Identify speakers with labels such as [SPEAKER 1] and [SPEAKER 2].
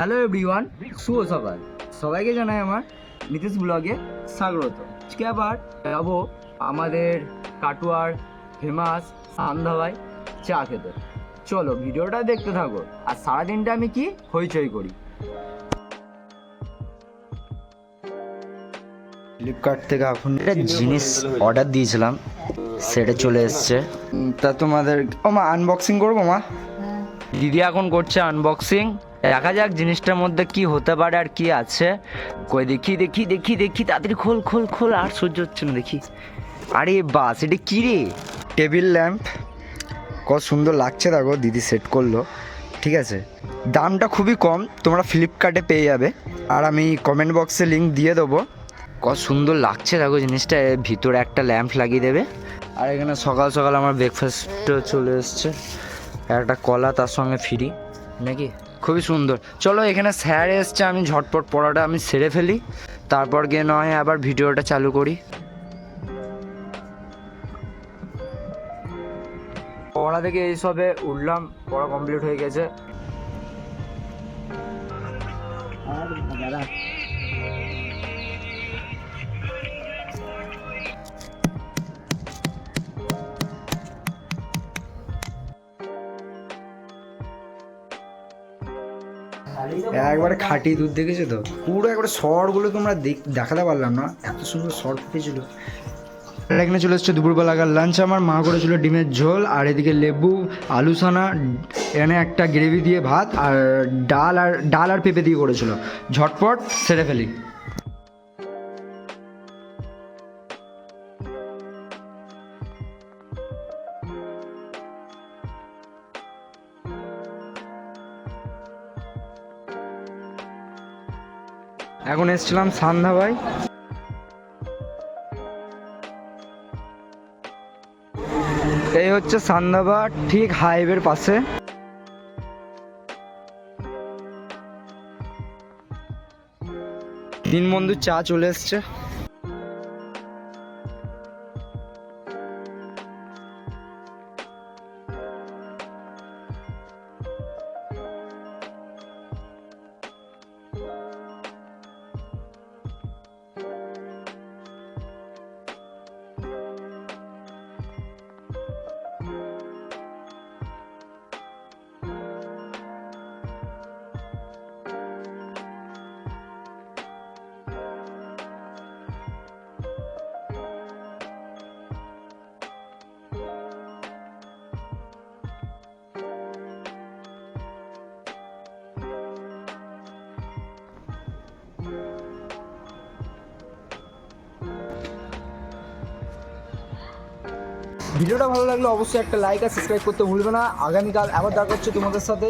[SPEAKER 1] Hello everyone, শুভ সকাল। সবাইকে জানাই আমার নীতিশ ব্লগে স্বাগত। আজকে আবার যাবো আমাদের কাটুয়ার ফেমাস সন্ধ্যাবাই চা খেতে। চলো ভিডিওটা দেখতে থাকো, আর সারাদিনটা আমি কি হইচই করি। ফ্লিপকার্ট থেকে এখন একটা জিনিস অর্ডার দিয়েছিলাম, সেটা চলে এসছে। তা তোমাদের আনবক্সিং করবো মা? দিদি এখন করছে আনবক্সিং। দেখা যাক জিনিসটার মধ্যে কি হতে পারে আর কি আছে। কই দেখি দেখি দেখি দেখি তাড়াতাড়ি খোল খোল খোল, আর সহ্য হচ্ছে না দেখি। আরে বাস, এটা কি রে? টেবিল ল্যাম্প, কত সুন্দর লাগছে দেখো, দিদি সেট করলো। ঠিক আছে, দামটা খুবই কম, তোমরা ফ্লিপকার্টে পেয়ে যাবে, আর আমি কমেন্ট বক্সে লিঙ্ক দিয়ে দেবো। কত সুন্দর লাগছে দেখো জিনিসটা। এর ভিতরে একটা ল্যাম্প লাগিয়ে দেবে। আর এখানে সকাল সকাল আমার ব্রেকফাস্টও চলে এসছে, একটা কলা তার সঙ্গে ফ্রি নাকি, খুবই সুন্দর। চলো এখানে স্যার এসছে, আমি ঝটপট পড়াটা আমি সেরে ফেলি, তারপর গিয়ে নয় আবার ভিডিওটা চালু করি। পড়া থেকে এইসবে উঠলাম, পড়া কমপ্লিট হয়ে গেছে। একবারে খাঁটি দুধ দেখেছো তো, পুরো একবারে শর্টগুলো তোমরা দেখাতে পারলাম না, এত সুন্দর শর্ট ফুটেছিল। এখানে চলে এসছে দুপুরবেলাকার লাঞ্চ। আমার মা করেছিল ডিমের ঝোল, আর এদিকে লেবু, আলু সানা, এখানে একটা গ্রেভি দিয়ে ভাত, আর ডাল আর পেঁপে দিয়ে করেছিল। ঝটপট সেরে ফেলি। এখন এসছিলাম সন্ধ্যাবাই। এই হচ্ছে সন্ধ্যাবা, ঠিক হাইওয়ের পাশে। দীনবন্ধু চা চলে এসছে। ভিডিওটা ভালো লাগলে অবশ্যই একটা লাইক আর সাবস্ক্রাইব করতে ভুলবে না। আগামীকাল আবার দেখা হচ্ছে তোমাদের সাথে।